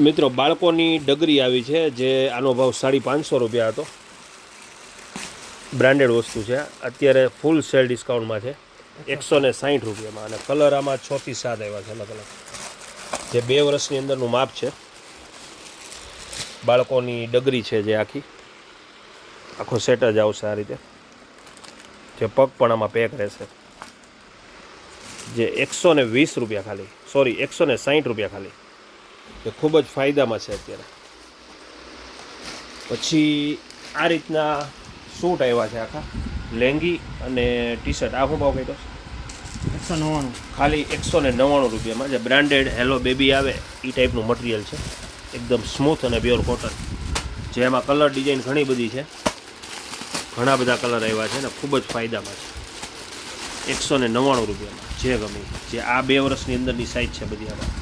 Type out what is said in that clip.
મિત્રો બાળકોની ડગરી આવી છે જે આનો ભાવ 550 રૂપિયા હતો. બ્રાન્ડેડ વસ્તુ છે. અત્યારે ફૂલ સેલ ડિસ્કાઉન્ટમાં છે 160 રૂપિયામાં. અને કલર આમાં 6 થી 7 આવ્યા છે અલગ અલગ, જે 2 વર્ષની અંદરનું માપ છે. બાળકોની ડગરી છે જે આખો સેટ જ આવશે આ રીતે, જે પગ પણ આમાં પેક રહેશે. જે 120 રૂપિયા ખાલી, સોરી 160 રૂપિયા ખાલી, એ ખૂબ જ ફાયદામાં છે અત્યારે. પછી આ રીતના સૂટ આવ્યા છે આખા, લેંગી અને ટી શર્ટ. આ શું ભાવ કીધો? 199. ખાલી 199 રૂપિયામાં. જે બ્રાન્ડેડ હેલો બેબી આવે એ ટાઈપનું મટીરિયલ છે, એકદમ સ્મૂથ અને પ્યોર કોટન. જેમાં કલર ડિઝાઇન ઘણી બધી છે, ઘણા બધા કલર આવ્યા છે ને ખૂબ જ ફાયદામાં છે. 199 રૂપિયામાં જે ગમે, જે આ 2 વર્ષની અંદરની સાઇઝ છે બધી આમાં.